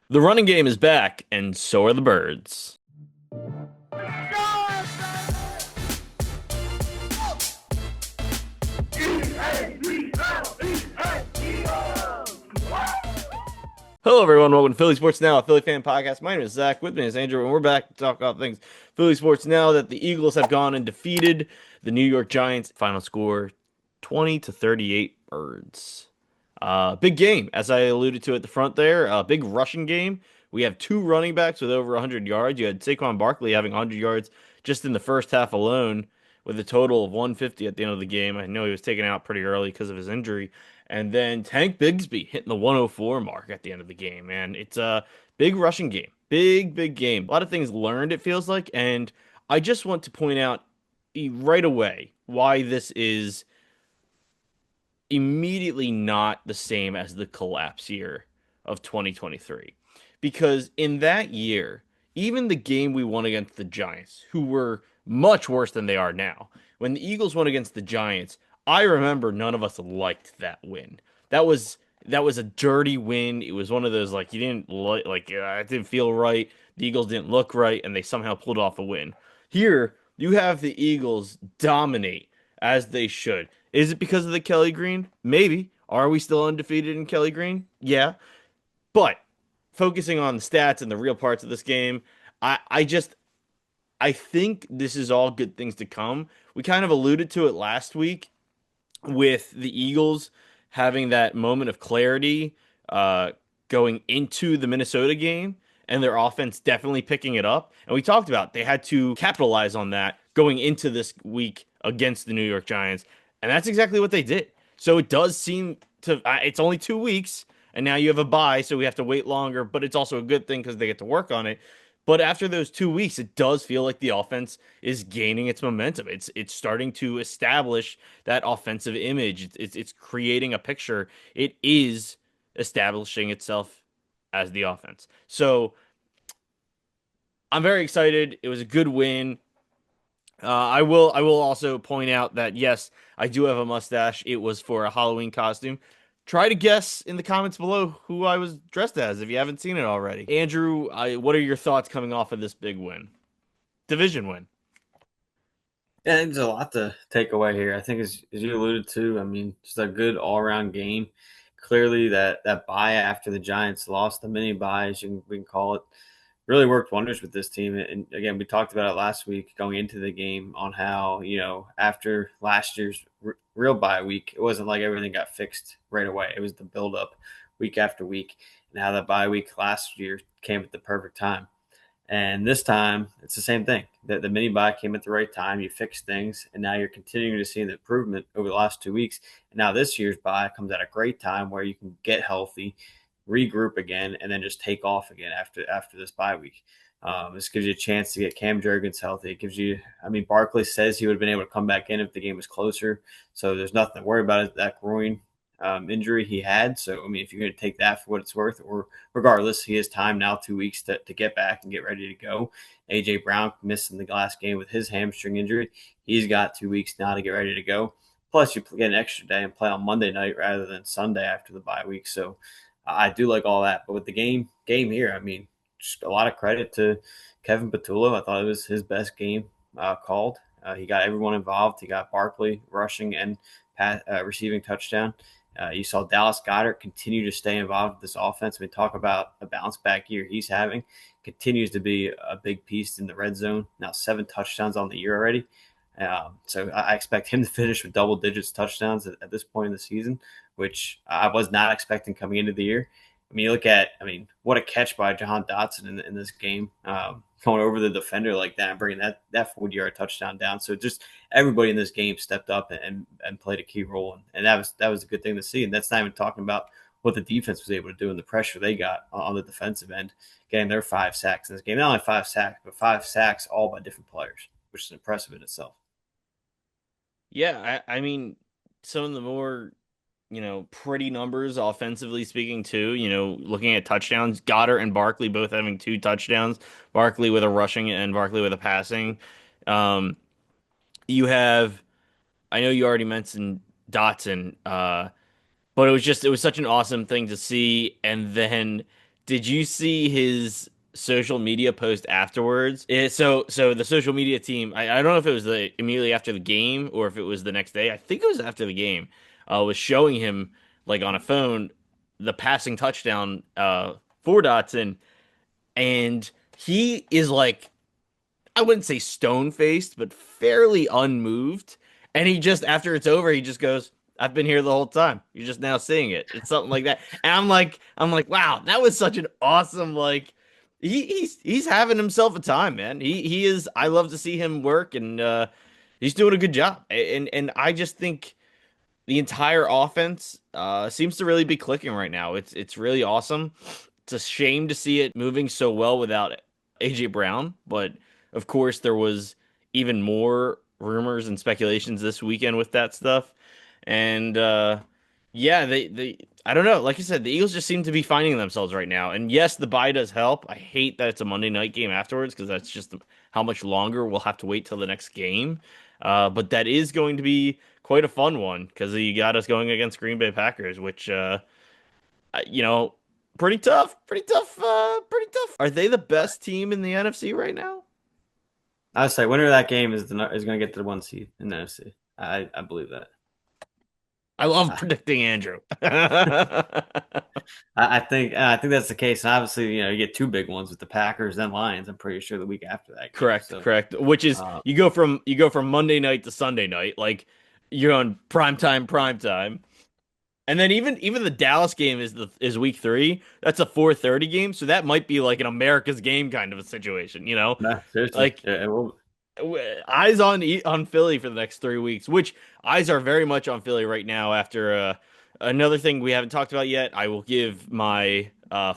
The running game is back, and so are the birds. Hello, everyone. Welcome to Philly Sports Now, a Philly fan podcast. My name is Zach. With me is Andrew, and we're back to talk about things Philly Sports Now. That the Eagles have gone and defeated the New York Giants. Final score 20-38 birds. Big game, as I alluded to at the front there. Big rushing game. We have two running backs with over 100 yards. You had Saquon Barkley having 100 yards just in the first half alone, with a total of 150 at the end of the game. I know he was taken out pretty early because of his injury. And then Tank Bigsby hitting the 104 mark at the end of the game, man. It's a big rushing game. Big game. A lot of things learned, it feels like. And I just want to point out right away why this is immediately not the same as the collapse year of 2023. Because in that year, even the game we won against the Giants, who were much worse than they are now, when the Eagles won against the Giants, I remember none of us liked that win. That was a dirty win. It was one of those like you didn't like it didn't feel right. The Eagles didn't look right, and they somehow pulled off a win. Here, you have the Eagles dominate as they should. Is it because of the Kelly Green? Maybe. Are we still undefeated in Kelly Green? Yeah. But focusing on the stats and the real parts of this game, I think this is all good things to come. We kind of alluded to it last week with the Eagles having that moment of clarity uh, going into the Minnesota game and their offense definitely picking it up. And we talked about they had to capitalize on that going into this week against the New York Giants. And that's exactly what they did. So it does seem to, it's only 2 weeks. And now you have a bye, so we have to wait longer, but it's also a good thing because they get to work on it. But after those 2 weeks, it does feel like the offense is gaining its momentum. It's starting to establish that offensive image. It's creating a picture. It is establishing itself as the offense. So I'm very excited. It was a good win. I will also point out that yes, I do have a mustache. It was for a Halloween costume. Try to guess in the comments below who I was dressed as if you haven't seen it already. Andrew, what are your thoughts coming off of this big win? Division win. Yeah, there's a lot to take away here. I think, as you alluded to, I mean, just a good all around game. Clearly, that bye after the Giants lost, the mini bye, as we can call it, really worked wonders with this team. And again, we talked about it last week going into the game on how, after last year's real bye week, it wasn't like everything got fixed right away. It was the build up week after week. And how that bye week last year came at the perfect time. And this time, it's the same thing. The mini buy came at the right time. You fixed things, and now you're continuing to see the improvement over the last 2 weeks. And now this year's buy comes at a great time where you can get healthy, regroup again, and then just take off again after this bye week. This gives you a chance to get Cam Jurgens healthy. It gives you, I mean, Barkley says he would have been able to come back in if the game was closer. So there's nothing to worry about that groin injury he had. So, I mean, if you're going to take that for what it's worth, or regardless, he has time now, 2 weeks to get back and get ready to go. AJ Brown missed in the last game with his hamstring injury. He's got 2 weeks now to get ready to go. Plus, you get an extra day and play on Monday night rather than Sunday after the bye week. So, I do like all that. But with the game here, I mean, just a lot of credit to Kevin Patullo. I thought it was his best game called. He got everyone involved. He got Barkley rushing and receiving touchdown. You saw Dallas Goedert continue to stay involved with this offense. We talk about a bounce back year he's having. Continues to be a big piece in the red zone. Now 7 touchdowns on the year already. So I expect him to finish with double digits touchdowns at this point in the season, which I was not expecting coming into the year. I mean, you look at, I mean, what a catch by Jahan Dotson in this game, going over the defender like that and bringing that 40-yard touchdown down. So just everybody in this game stepped up and played a key role, and that was a good thing to see. And that's not even talking about what the defense was able to do and the pressure they got on the defensive end, getting their 5 sacks in this game. Not only 5 sacks, but 5 sacks all by different players, which is impressive in itself. Yeah, I mean, some of the more, pretty numbers offensively speaking too, looking at touchdowns, Goddard and Barkley both having 2 touchdowns, Barkley with a rushing and Barkley with a passing. Um, you have, I know you already mentioned Dotson, but it was such an awesome thing to see. And then Did you see his social media post afterwards? So the social media team, I don't know if it was immediately after the game or if it was the next day. I think it was after the game. Was showing him like on a phone the passing touchdown for Dotson, and he is like I wouldn't say stone faced, but fairly unmoved. And he just, after it's over, he just goes, I've been here the whole time. You're just now seeing it. It's something like that. And I'm like, wow, that was such an awesome, like, he's having himself a time, man. He is, I love to see him work and he's doing a good job. And I just think the entire offense seems to really be clicking right now. It's really awesome. It's a shame to see it moving so well without AJ Brown, but of course there was even more rumors and speculations this weekend with that stuff. And yeah, they I don't know. Like I said, the Eagles just seem to be finding themselves right now. And yes, the bye does help. I hate that it's a Monday night game afterwards because that's just how much longer we'll have to wait till the next game. But that is going to be quite a fun one because you got us going against Green Bay Packers, which you know, pretty tough, pretty tough. Are they the best team in the NFC right now? I would say winner of that game is going to get to the 1 seed in the NFC. I believe that. I love I, predicting Andrew. I think that's the case. And obviously, you get two big ones with the Packers and Lions. I'm pretty sure the week after that game. Correct, So correct. Which is uh, you go from Monday night to Sunday night, like you're on prime time. And then even the Dallas game is week 3. That's a 4:30 game, so that might be like an America's game kind of a situation, you know? no, seriously, Like yeah, eyes on Philly for the next 3 weeks, which eyes are very much on Philly right now. After another thing we haven't talked about yet, I will give my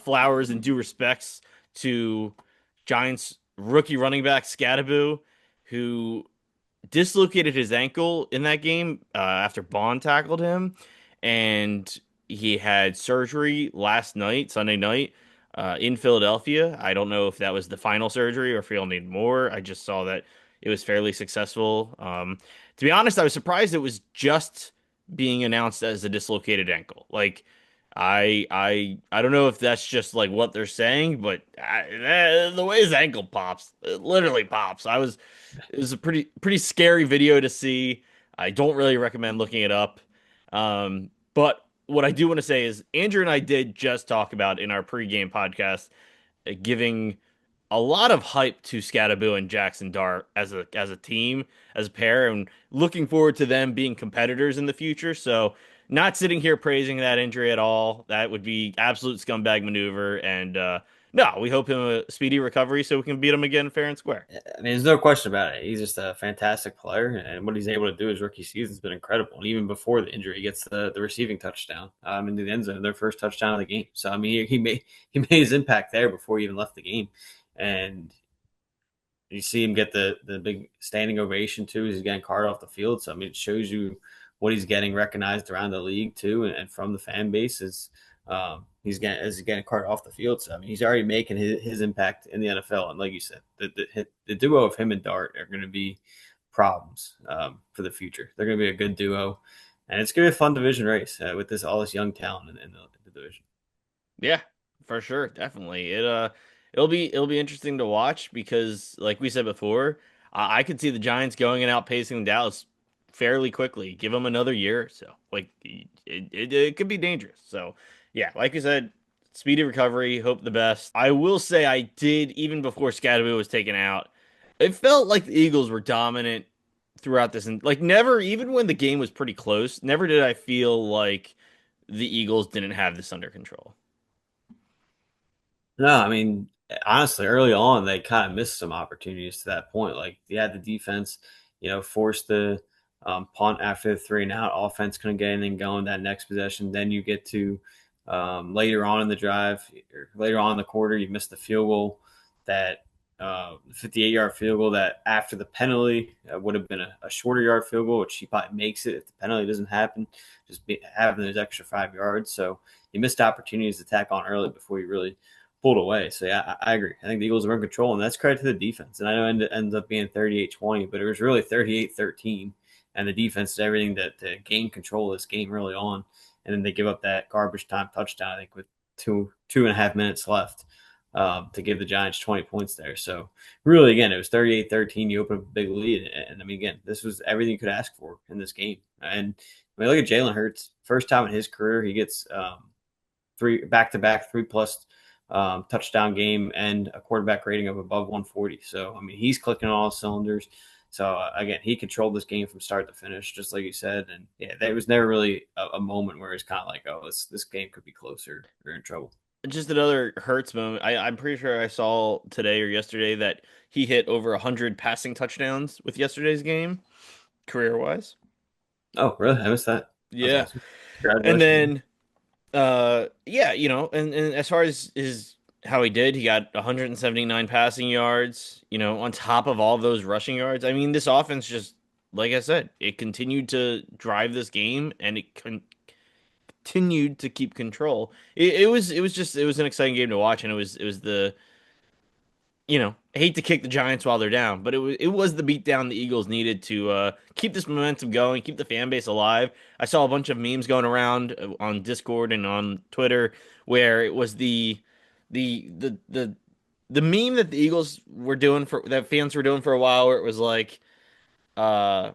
flowers and due respects to Giants rookie running back Scadaboo, who dislocated his ankle in that game after Bond tackled him, and he had surgery last night, Sunday night, in Philadelphia. I don't know if that was the final surgery or if he'll need more. I just saw that it was fairly successful. To be honest, I was surprised it was just being announced as a dislocated ankle. Like, I don't know if that's just like what they're saying, but the way his ankle pops, it literally pops. It was a pretty scary video to see. I don't really recommend looking it up. But what I do want to say is Andrew and I did just talk about in our pregame podcast giving a lot of hype to Scadaboo and Jackson Dart as a team, as a pair, and looking forward to them being competitors in the future. So not sitting here praising that injury at all. That would be absolute scumbag maneuver. And no, we hope him a speedy recovery so we can beat him again fair and square. I mean, there's no question about it. He's just a fantastic player, and what he's able to do his rookie season has been incredible. And even before the injury, he gets the receiving touchdown into the end zone, their first touchdown of the game. So I mean, he made his impact there before he even left the game, and you see him get the big standing ovation too. He's getting carted off the field. So I mean, it shows you what he's getting recognized around the league too, and from the fan base is he's getting carted off the field. So I mean, he's already making his impact in the NFL. And like you said, the duo of him and Dart are going to be problems for the future. They're going to be a good duo, and it's going to be a fun division race with all this young talent in the division. Yeah, for sure, definitely. It'll be interesting to watch because, like we said before, I could see the Giants going and outpacing Dallas fairly quickly. Give them another year or so. Like it could be dangerous. So yeah, like you said, speedy recovery. Hope the best. I will say I did even before Scadaboo was taken out. It felt like the Eagles were dominant throughout this, and like never, even when the game was pretty close, never did I feel like the Eagles didn't have this under control. No, I mean, honestly, early on, they kind of missed some opportunities to that point. Like, they had the defense, force the punt after the 3-and-out. Offense couldn't get anything going that next possession. Then you get to later on in the drive, or later on in the quarter, you missed the field goal, that 58-yard field goal that after the penalty would have been a shorter yard field goal, which he probably makes it if the penalty doesn't happen, having those extra 5 yards. So you missed opportunities to tack on early before you really pulled away. So yeah, I agree. I think the Eagles were in control, and that's credit to the defense. And I know it ends up being 38-20, but it was really 38-13, and the defense did everything to gain control of this game early on. And then they give up that garbage time touchdown, I think, with 2.5 minutes left to give the Giants 20 points there. So really, again, it was 38-13. You open up a big lead, and I mean, again, this was everything you could ask for in this game. And I mean, look at Jalen Hurts. First time in his career, he gets three back-to-back 3+ touchdown game and a quarterback rating of above 140. So I mean, he's clicking on all cylinders. So again, he controlled this game from start to finish, just like you said. And yeah, there was never really a moment where it's kind of like, oh, this game could be closer. We're in trouble. Just another Hurts moment. I'm pretty sure I saw today or yesterday that he hit over 100 passing touchdowns with yesterday's game, career wise. Oh, really? I missed that. That's Yeah. awesome. And Congratulations, man. then yeah, and as far as his how he did, he got 179 passing yards, on top of all those rushing yards. I mean, this offense just, like I said, it continued to drive this game and it continued to keep control. It was an exciting game to watch, and it was the I hate to kick the Giants while they're down, but it was the beatdown the Eagles needed to keep this momentum going, keep the fan base alive. I saw a bunch of memes going around on Discord and on Twitter where it was the meme that the Eagles were doing for that fans were doing for a while, where it was like uh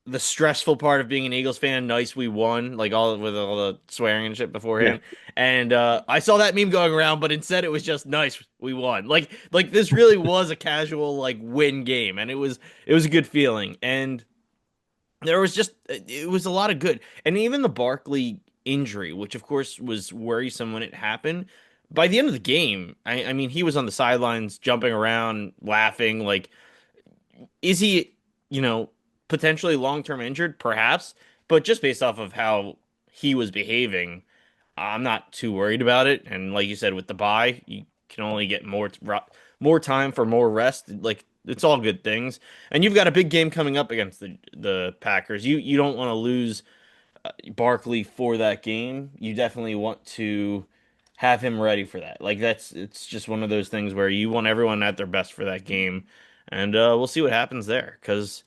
the stressful part of being an Eagles fan. Nice, we won, like all with all the swearing and shit Yeah. beforehand. And I saw that meme going around, but instead it was just nice, we won. Like this really was a casual like win game, and it was a good feeling. And there was just it was a lot of good, and even the Barkley injury, which of course was worrisome when it happened. By the end of the game, I mean he was on the sidelines jumping around, laughing, like is he, potentially long-term injured? Perhaps, but just based off of how he was behaving, I'm not too worried about it. And like you said, with the bye, you can only get more time for more rest. Like it's all good things. And you've got a big game coming up against the Packers. You don't want to lose Barkley for that game. You definitely want to have him ready for that. Like it's just one of those things where you want everyone at their best for that game, and we'll see what happens there because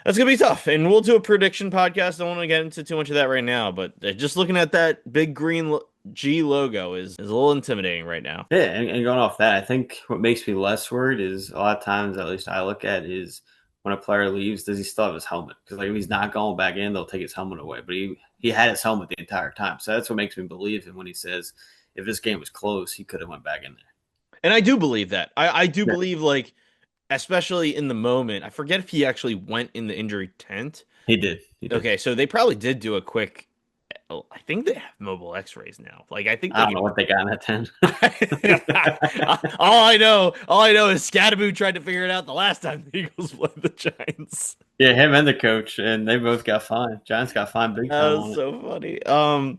that's gonna be tough. And we'll do a prediction podcast. I don't want to get into too much of that right now, but just looking at that big green G logo is a little intimidating right now. Yeah, and going off that, I think what makes me less worried is a lot of times, at least I look at, is when a player leaves, does he still have his helmet? Because like if he's not going back in, they'll take his helmet away. But he had his helmet the entire time, so that's what makes me believe him when he says if this game was close, he could have went back in And I do believe that. I do there. Yeah, believe, like, especially in the moment. I forget if he actually went in the injury tent. he did. He did. Okay, so they probably did do a quick. I think they have mobile X-rays now. Like I think I they don't know can. what they got in that 10. all I know is Scadaboo tried to figure it out the last time the Eagles played the Giants. Yeah, him and the coach, and they both got fined. Giants got fined big That time was on it. so funny.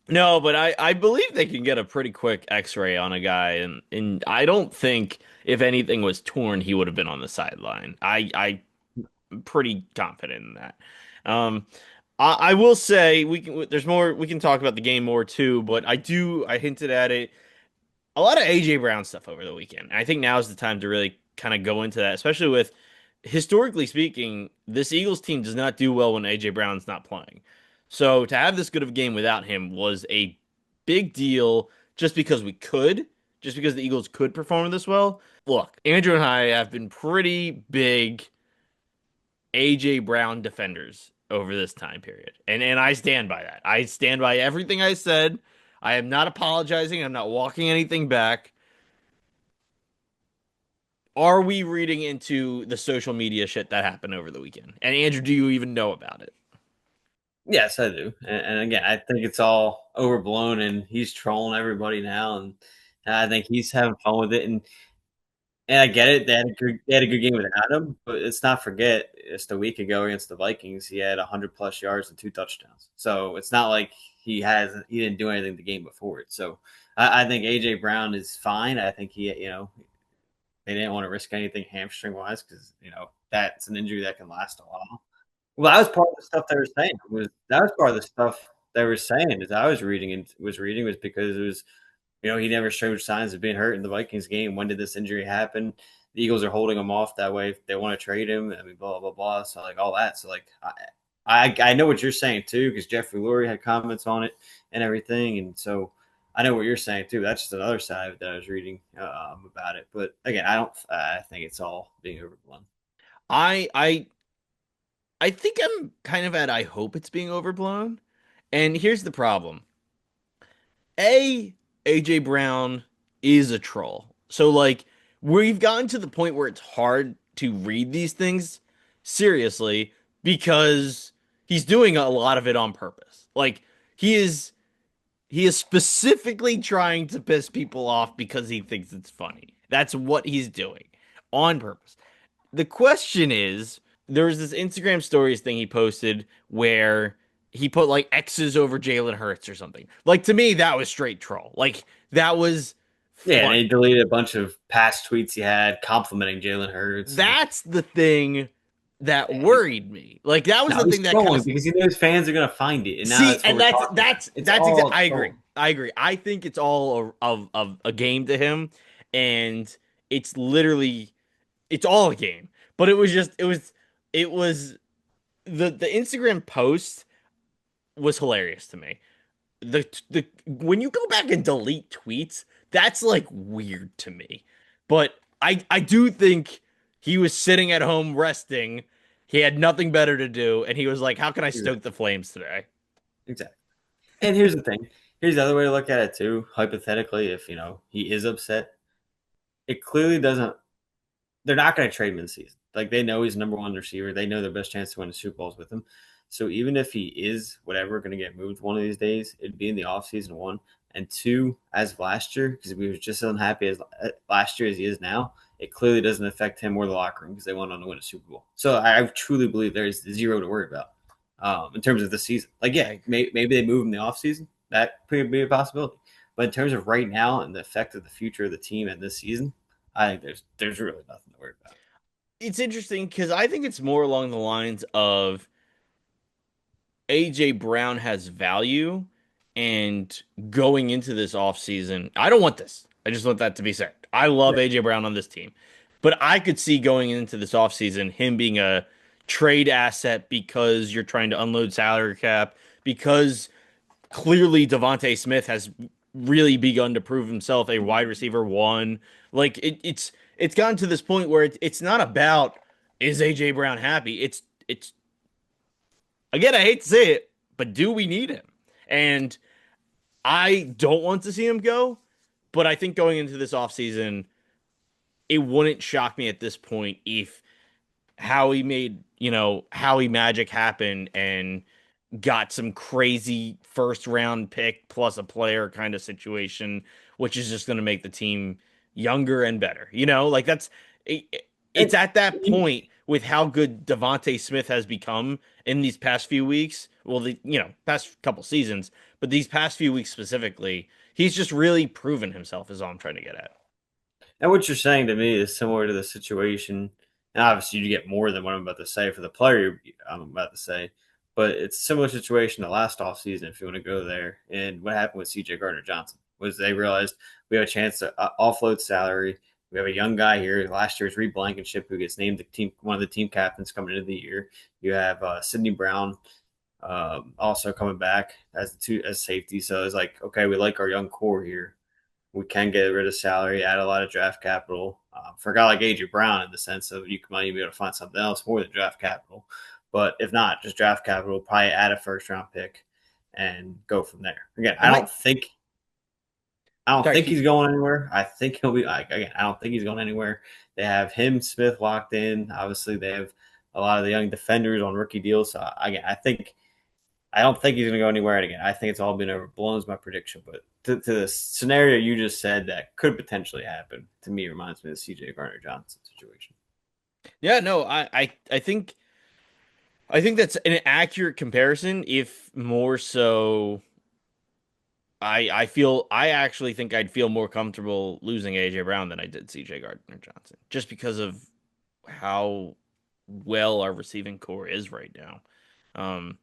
No, but I believe they can get a pretty quick X-ray on a guy, and I don't think if anything was torn, he would have been on the sideline. I'm pretty confident in that. Um, I will say we can. There's more. We can talk about the game more too, but I hinted at it. A lot of AJ Brown stuff over the weekend. I think now is the time to really kind of go into that, especially with historically speaking, this Eagles team does not do well when AJ Brown's not playing. So to have this good of a game without him was a big deal just because we could, just because the Eagles could perform this well. Look, Andrew and I have been pretty big AJ Brown defenders over this time period. And I stand by that. I stand by everything I said. I am not apologizing. I'm not walking anything back. Are we reading into the social media shit that happened over the weekend? And Andrew, do you even know about it? Yes, I do. And again, I think it's all overblown, and he's trolling everybody now, and I think he's having fun with it. And I get it. They had a good game without him, but let's not forget just a week ago against the Vikings, he had 100+ yards and 2 touchdowns. So it's not like he didn't do anything the game before it. So I think AJ Brown is fine. I think they didn't want to risk anything hamstring wise because that's an injury that can last a while. Well, that was part of the stuff they were saying. That was part of the stuff they were saying as I was reading and was reading was because it was he never showed signs of being hurt in the Vikings game. When did this injury happen? The Eagles are holding him off that way. If they want to trade him, I mean, blah blah blah. So like all that. So like I know what you're saying too, because Jeffrey Lurie had comments on it and everything, and so I know what you're saying too. That's just another side of it that I was reading about it. But again, I don't. I think it's all being overblown. I I I think I'm kind of at I hope it's being overblown. And here's the problem. A AJ Brown is a troll. So like we've gotten to the point where it's hard to read these things seriously because he's doing a lot of it on purpose. Like he is he is specifically trying to piss people off because he thinks it's funny. That's what he's doing on purpose. The question is, there was this Instagram stories thing he posted where he put like X's over Jalen Hurts or something. Like to me, that was straight troll. Like that was Yeah, and funny. they deleted a bunch of past tweets he had complimenting Jalen Hurts, and That's the thing that worried me. Like that was now the he's thing that kind trolling of because he knows fans are going to find it, and now see, that's what and we're talking about. It's that's exact. all I agree. trolling. I agree. I think it's all of a game to him, and it's literally it's all a game. But it was the Instagram post was hilarious to me. The when you go back and delete tweets, that's like weird to me. But I do think he was sitting at home resting. He had nothing better to do, and he was like, "How can I stoke Exactly. the flames today?" Exactly. And here's the thing. Here's the other way to look at it too. Hypothetically, if he is upset, it clearly doesn't. They're not going to trade him in the season. Like they know he's number one receiver. They know their best chance to win the Super Bowls with him. So even if he is whatever going to get moved one of these days, it'd be in the offseason one. And two, as of last year, because we were just as unhappy as last year as he is now, it clearly doesn't affect him or the locker room because they went on to win a Super Bowl. So I truly believe there's zero to worry about in terms of the season. Like, yeah, I maybe they move in the offseason. That could be a possibility. But in terms of right now and the effect of the future of the team and this season, I think there's really nothing to worry about. It's interesting because I think it's more along the lines of AJ Brown has value and going into this offseason, I don't want this. I just want that to be said. I love Yeah. AJ Brown on this team. But I could see going into this offseason him being a trade asset because you're trying to unload salary cap, because clearly Devontae Smith has really begun to prove himself a wide receiver one. Like it's gotten to this point where it's not about is AJ Brown happy? It's again, I hate to say it, but do we need him? And I don't want to see him go, but I think going into this offseason, it wouldn't shock me at this point if Howie made, Howie magic happen and got some crazy first round pick plus a player kind of situation, which is just going to make the team younger and better. Like it's And at that point with how good Devontae Smith has become in these past few weeks. Well, past couple seasons, but these past few weeks specifically, he's just really proven himself. Is all I'm trying to get at. And what you're saying to me is similar to the situation. And obviously, you get more than what I'm about to say for the player I'm about to say, but it's a similar situation to last offseason, if you want to go there. And what happened with CJ Gardner Johnson was they realized we have a chance to offload salary. We have a young guy here. Last year's Reed Blankenship, who gets named one of the team captains coming into the year. You have Sidney Brown also coming back as safety. So it's like, okay, we like our young core here. We can get rid of salary, add a lot of draft capital for a guy like AJ Brown in the sense of you might be able to find something else more than draft capital. But if not, just draft capital, probably add a first round pick and go from there. Again, I might I don't sorry, think keep he's going anywhere. I think he'll be like again. I don't think he's going anywhere. They have him Smith locked in. Obviously, they have a lot of the young defenders on rookie deals. So again, I don't think he's going to go anywhere. And again, I think it's all been overblown is my prediction. But to the scenario you just said that could potentially happen, to me, reminds me of the CJ Garner Johnson situation. yeah, no, I think that's an accurate comparison, if more so I actually think I'd feel more comfortable losing AJ Brown than I did CJ Gardner Johnson, just because of how well our receiving core is right now. Um,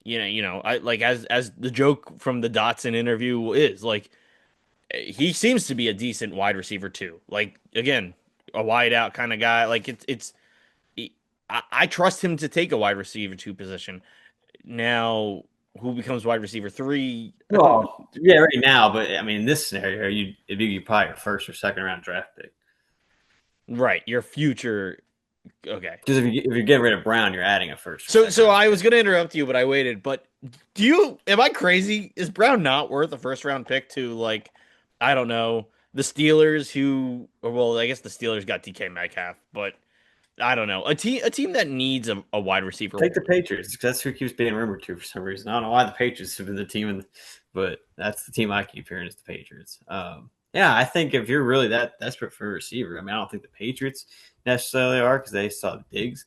I like as the joke from the Dotson interview is like he seems to be a decent wide receiver too. Like again, a wide out kind of guy. Like it's I trust him to take a wide receiver two position. Now, who becomes wide receiver three? Well, yeah, right now, but I mean, in this scenario, it'd be probably your first or second round draft pick. Right, your future. Okay. Because if you get rid of Brown, you're adding a first or So second round I was pick. gonna interrupt you, but I waited. But am I crazy? Is Brown not worth a first round pick to like, I don't know, the Steelers or well, I guess the Steelers got DK Metcalf, but I don't know, a team that needs a wide receiver Take the one. Patriots because that's who keeps being rumored to for some reason. I don't know why the Patriots have been the team, but that's the team I keep hearing is the Patriots. Yeah, I think if you're really that desperate for a receiver, I mean, I don't think the Patriots necessarily are because they saw Diggs,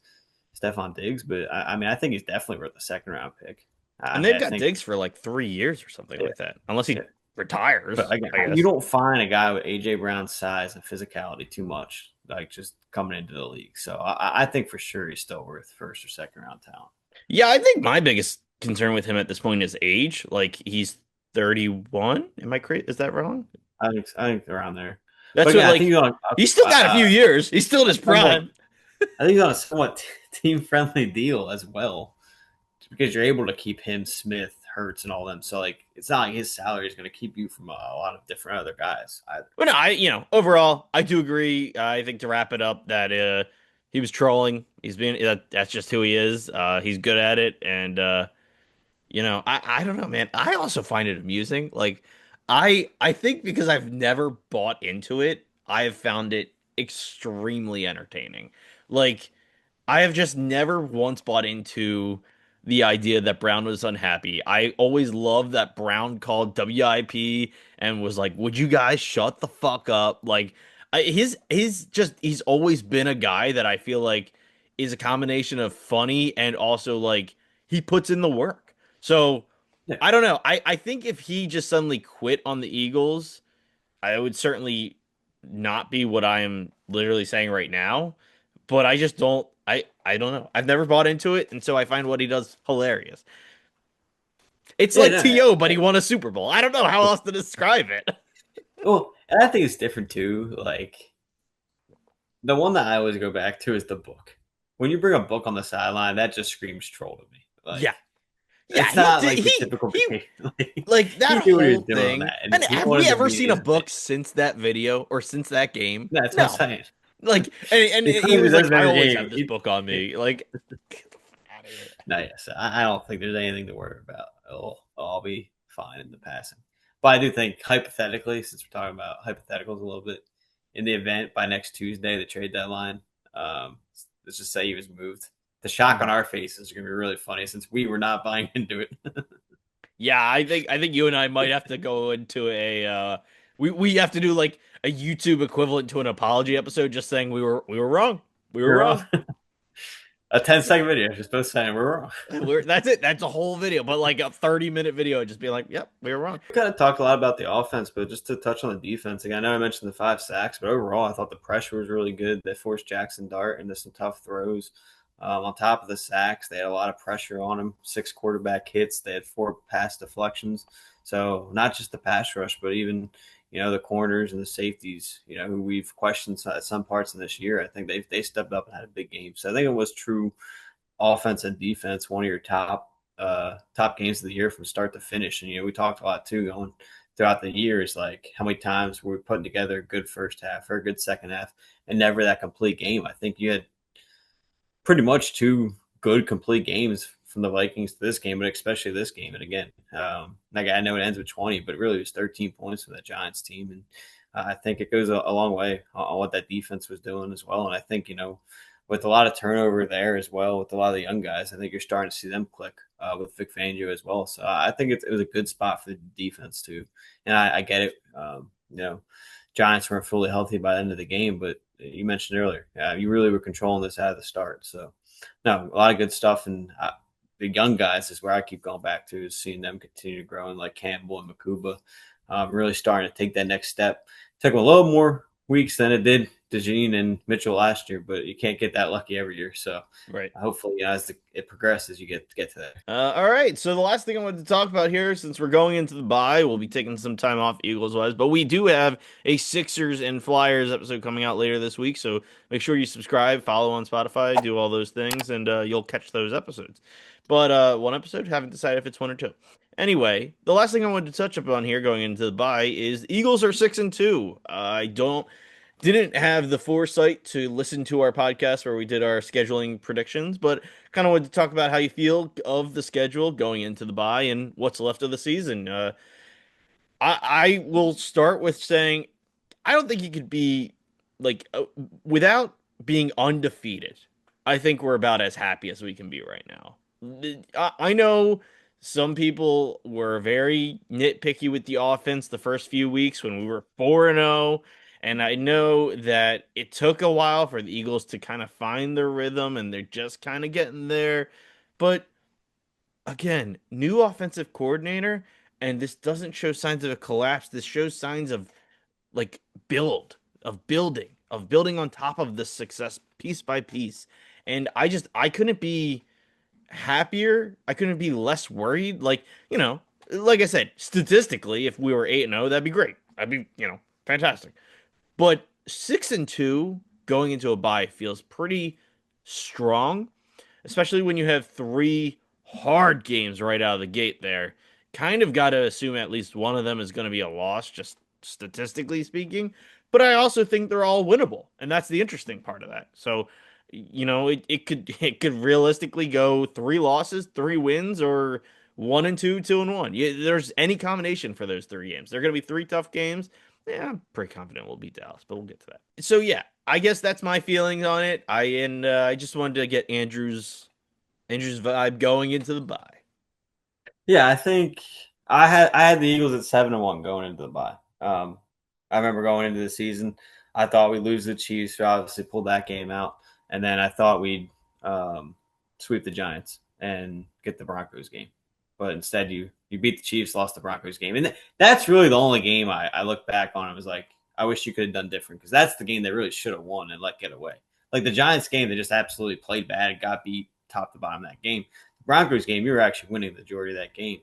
Stephon Diggs, but I mean, I think he's definitely worth a second round pick. I And mean, they've I got think, Diggs for like 3 years or something yeah, like that, unless yeah. he But retires, again, I you guess. don't find a guy with AJ Brown's size and physicality too much, like just coming into the league. So I think for sure he's still worth first or second round talent. Yeah, I think my biggest concern with him at this point is age. Like he's 31. Am I crazy? Is that wrong? I think around there. That's But what yeah, I think like he's on he's still got a few years. He's still in a his somewhat. prime. I think he's on a somewhat team friendly deal as well, because you're able to keep him, Smith, Hurts, and all them. So like, it's not like his salary is going to keep you from a lot of different other guys either. But no, overall, I do agree. I think to wrap it up that he was trolling. That's just who he is. He's good at it, and I don't know, man. I also find it amusing. Like I think because I've never bought into it, I have found it extremely entertaining. Like I have just never once bought into the idea that Brown was unhappy. I always loved that Brown called WIP and was like, "Would you guys shut the fuck up?" Like he's always been a guy that I feel like is a combination of funny and also like he puts in the work. So Yeah, I don't know. I think if he just suddenly quit on the Eagles, I would certainly not be what I am literally saying right now, but I just don't I don't know. I've never bought into it, and so I find what he does hilarious. It's yeah, like no. T.O., but he won a Super Bowl. I don't know how else to describe it. Well, and I think it's different too. Like the one that I always go back to is the book. When you bring a book on the sideline, that just screams troll to me. Yeah. Like Yeah, it's he not did like your typical he behavior. Like, like that he knew what he whole was doing on thing. that, and And he have we wanted to ever be seen a his book dick. since that video or since that game? That's what I'm No. saying. Like and He he claims was he does like, it I every always have game. this book on me. Like, get the fuck out of here. No, yes, I don't think there's anything to worry about. It'll all be fine in the passing. But I do think hypothetically, since we're talking about hypotheticals a little bit, in the event by next Tuesday, the trade deadline, um, let's just say he was moved. The shock on Mhm. our faces are going to be really funny since we were not buying into it. Yeah, I think you and I might have to go into we have to do like a YouTube equivalent to an apology episode just saying we were wrong. We were We're wrong. wrong. A 10-second video just both saying we're wrong. That's it. That's a whole video, but like a 30-minute video just being like, "Yep, we were wrong." We kind of talked a lot about the offense, but just to touch on the defense again, I know I mentioned the 5 sacks, but overall, I thought the pressure was really good. They forced Jackson Dart into some tough throws. On top of the sacks, they had a lot of pressure on him. 6 quarterback hits. They had 4 pass deflections. So not just the pass rush, but even the corners and the safeties, who we've questioned at some parts in this year. I think they stepped up and had a big game. So I think it was true offense and defense, one of your top games of the year from start to finish. And we talked a lot too going throughout the years, like how many times we're putting together a good first half or a good second half, and never that complete game. I think you had pretty much 2 good complete games from the Vikings to this game, but especially this game. And again, like I know it ends with 20, but really it was 13 points from that Giants team, and I think it goes a long way on what that defense was doing as well. And I think with a lot of turnover there as well, with a lot of the young guys, I think you're starting to see them click with Vic Fangio as well. So I think it was a good spot for the defense too. And I get it. Giants weren't fully healthy by the end of the game, but you mentioned earlier, you really were controlling this out of the start. So, no, a lot of good stuff. And the young guys is where I keep going back to, is seeing them continue to grow, and like Campbell and Makuba really starting to take that next step. Took them a little more weeks than it did DeJean and Mitchell last year, but you can't get that lucky every year. So Right. hopefully, as it progresses, you get to that. All right. So the last thing I wanted to talk about here, since we're going into the bye, we'll be taking some time off Eagles wise, but we do have a Sixers and Flyers episode coming out later this week. So make sure you subscribe, follow on Spotify, do all those things, and you'll catch those episodes. But one episode, haven't decided if it's one or two. Anyway, the last thing I wanted to touch upon here going into the bye is the Eagles are 6-2. I don't didn't have the foresight to listen to our podcast where we did our scheduling predictions, but kind of wanted to talk about how you feel of the schedule going into the bye and what's left of the season. I will start with saying I don't think you could be like without being undefeated. I think we're about as happy as we can be right now. I know some people were very nitpicky with the offense the first few weeks when we were 4-0, and I know that it took a while for the Eagles to kind of find their rhythm and they're just kind of getting there. But again, new offensive coordinator, and this doesn't show signs of a collapse. This shows signs of like of building on top of the success piece by piece. And I couldn't be happier. I couldn't be less worried. Like I said, statistically, if we were 8-0, that'd be great. That'd be, fantastic. But 6-2 going into a bye feels pretty strong, especially when you have three hard games right out of the gate there. Kind of got to assume at least one of them is going to be a loss, just statistically speaking. But I also think they're all winnable, and that's the interesting part of that. So, it could realistically go three losses, three wins, or 1-2, 2-1. Yeah, there's any combination for those three games. They're going to be three tough games. Yeah, I'm pretty confident we'll beat Dallas, but we'll get to that. So yeah, I guess that's my feelings on it. I just wanted to get Andrew's vibe going into the bye. Yeah, I think I had the Eagles at 7-1 going into the bye. I remember going into the season, I thought we'd lose the Chiefs. We obviously pulled that game out, and then I thought we'd sweep the Giants and get the Broncos game. But instead, you beat the Chiefs, lost the Broncos game, and that's really the only game I look back on and was like, I wish you could have done different because that's the game they really should have won and let get away. Like the Giants game, they just absolutely played bad and got beat top to bottom of that game. Broncos game, you were actually winning the majority of that game.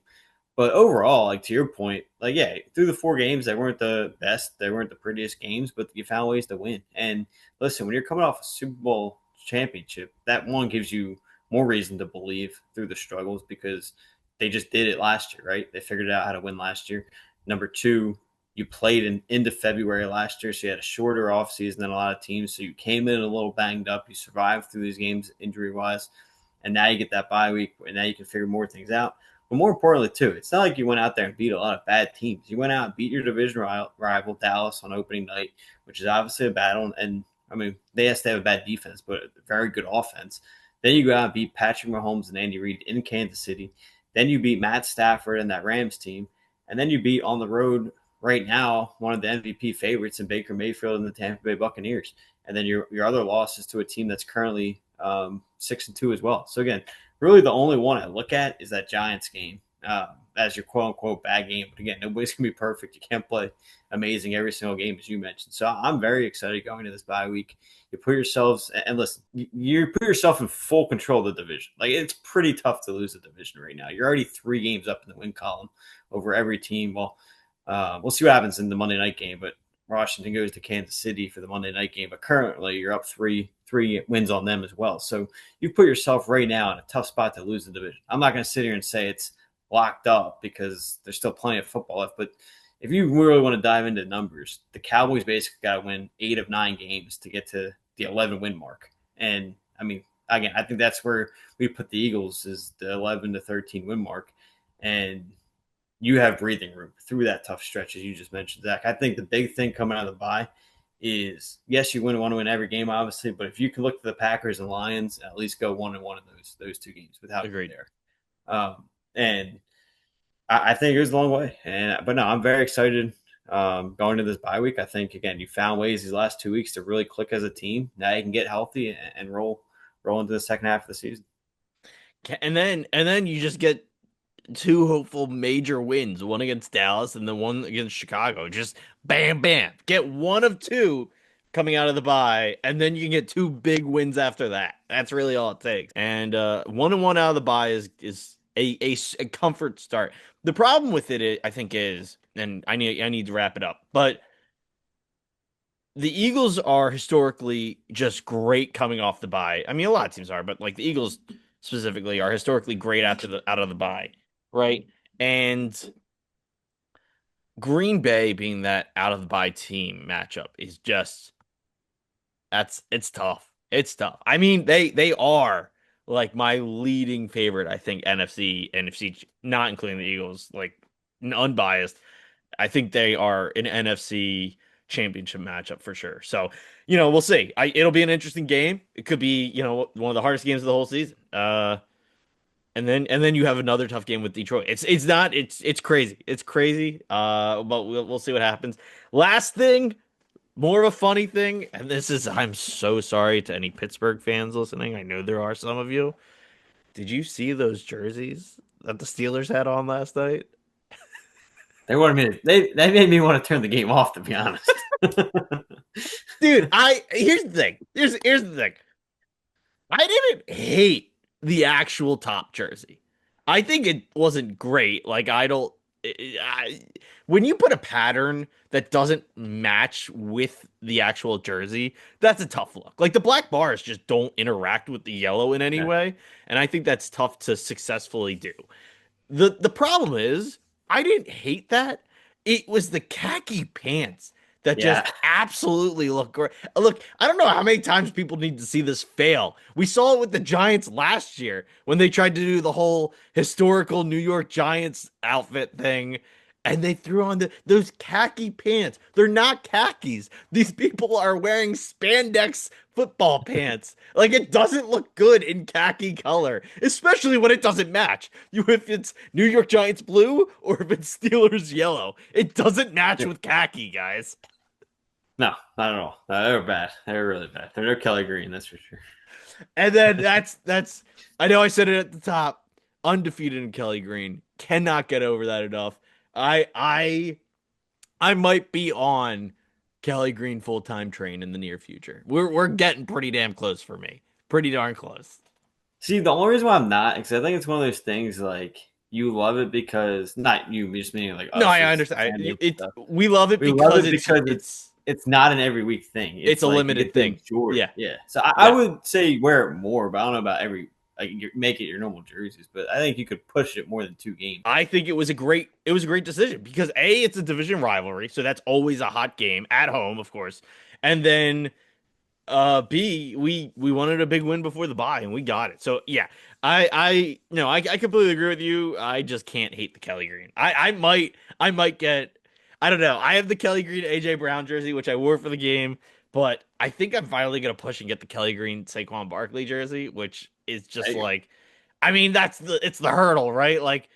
But overall, like to your point, like yeah, through the four games, they weren't the best, they weren't the prettiest games, but you found ways to win. And listen, when you're coming off a Super Bowl championship, that one gives you more reason to believe through the struggles because they just did it last year, right? They figured out how to win last year. Number two, you played into February last year, so you had a shorter offseason than a lot of teams. So you came in a little banged up. You survived through these games injury wise and now you get that bye week, and now you can figure more things out. But more importantly, too, it's not like you went out there and beat a lot of bad teams. You went out and beat your division rival Dallas on opening night, which is obviously a battle. And I mean, they have to have a bad defense, but a very good offense. Then you go out and beat Patrick Mahomes and Andy Reid in Kansas City. Then you beat Matt Stafford and that Rams team. And then you beat on the road right now one of the MVP favorites in Baker Mayfield and the Tampa Bay Buccaneers. And then your other loss is to a team that's currently 6-2 as well. So again, really the only one I look at is that Giants game as your quote unquote bad game. But again, nobody's gonna be perfect. You can't play amazing every single game as you mentioned. So I'm very excited going to this bye week. You put yourselves and listen, you put yourself in full control of the division. Like it's pretty tough to lose the division right now. You're already 3 games up in the win column over every team. Well, we'll see what happens in the Monday night game, but Washington goes to Kansas City for the Monday night game, but currently you're up three wins on them as well. So you put yourself right now in a tough spot to lose the division. I'm not going to sit here and say it's locked up because there's still plenty of football left. But if you really want to dive into numbers, the Cowboys basically got to win 8 of 9 games to get to the 11 win mark. And I mean, again, I think that's where we put the Eagles is the 11 to 13 win mark. And you have breathing room through that tough stretch, as you just mentioned, Zach. I think the big thing coming out of the bye is, yes, you want to win every game, obviously, but if you can look to the Packers and Lions, at least go 1-1 in those 2 games without being Agreed. there. And I think it was a long way. But no, I'm very excited going to this bye week. I think, again, you found ways these last 2 weeks to really click as a team. Now you can get healthy and roll into the second half of the season. And then you just get two hopeful major wins, one against Dallas and then one against Chicago. Just bam, bam. Get one of two. coming out of the bye, and then you can get two big wins after that. That's really all it takes. And 1-1 out of the bye is a comfort start. The problem with it, I think, is, and I need to wrap it up, but the Eagles are historically just great coming off the bye. I mean, a lot of teams are, but like the Eagles specifically are historically great after the out of the bye, right? And Green Bay being that out of the bye team matchup is just it's tough. It's tough. I mean, they are like my leading favorite, I think, NFC, not including the Eagles, like unbiased. I think they are an NFC championship matchup for sure. So, we'll see. It'll be an interesting game. It could be, one of the hardest games of the whole season. And then you have another tough game with Detroit. It's crazy. It's crazy. But we'll see what happens. Last thing, more of a funny thing, and I'm so sorry to any Pittsburgh fans listening. I know there are some of you. Did you see those jerseys that the Steelers had on last night? They made me want to turn the game off, to be honest. Dude, here's the thing. Here's the thing. I didn't hate the actual top jersey. I think it wasn't great. Like I don't I, when you put a pattern that doesn't match with the actual jersey, that's a tough look. Like the black bars just don't interact with the yellow in any Yeah. way, and I think that's tough to successfully do. The problem is I didn't hate that. It was the khaki pants that just Yeah. absolutely look great. Look, I don't know how many times people need to see this fail. We saw it with the Giants last year when they tried to do the whole historical New York Giants outfit thing. And they threw on those khaki pants. They're not khakis. These people are wearing spandex football pants. Like it doesn't look good in khaki color, especially when it doesn't match. If it's New York Giants blue or if it's Steelers yellow, it doesn't match with khaki, guys. No, not at all. No, they were bad. They were really bad. They're no Kelly Green, that's for sure. And then that's I know I said it at the top. Undefeated in Kelly Green. Cannot get over that enough. I I I might be on Kelly Green full time train in the near future. We're getting pretty damn close for me. Pretty darn close. See, the only reason why I'm not, because I think it's one of those things like you love it because not you, just meaning like No, us I as understand. fan base and stuff. We love it We love because it because it's not an every week thing. it's It's a like you limited get to thing. enjoy it. Yeah, Yeah. So I yeah. would say wear it more, but I don't know about make it your normal jerseys. But I think you could push it more than 2 games. I think it was a great decision because A, it's a division rivalry, so that's always a hot game at home, of course. And then B, we wanted a big win before the bye and we got it. So yeah, I no, I completely agree with you. I just can't hate the Kelly Green. I might get, I don't know. I have the Kelly Green AJ Brown jersey, which I wore for the game, but I think I'm finally gonna push and get the Kelly Green Saquon Barkley jersey, which is There just you go. like, I mean, it's the hurdle, right? Like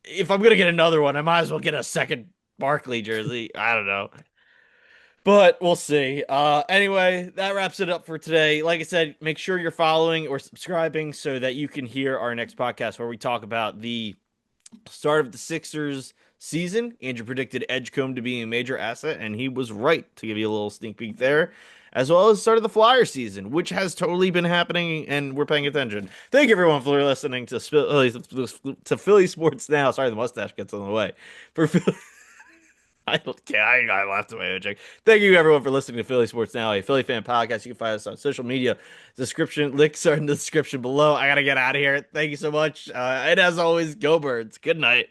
if I'm gonna get another one, I might as well get a second Barkley jersey. I don't know. But we'll see. Anyway, that wraps it up for today. Like I said, make sure you're following or subscribing so that you can hear our next podcast where we talk about the start of the Sixers season. Andrew predicted Edgecombe to be a major asset, and he was right, to give you a little sneak peek there, as well as the start of the Flyer season, which has totally been happening, and we're paying attention. Thank you, everyone, for listening to Philly Sports Now. Sorry, the mustache gets in the way. For Philly. I don't care. I laughed at my own joke. Thank you, everyone, for listening to Philly Sports Now, a Philly fan podcast. You can find us on social media. Description links are in the description below. I gotta get out of here. Thank you so much. And as always, go Birds. Good night.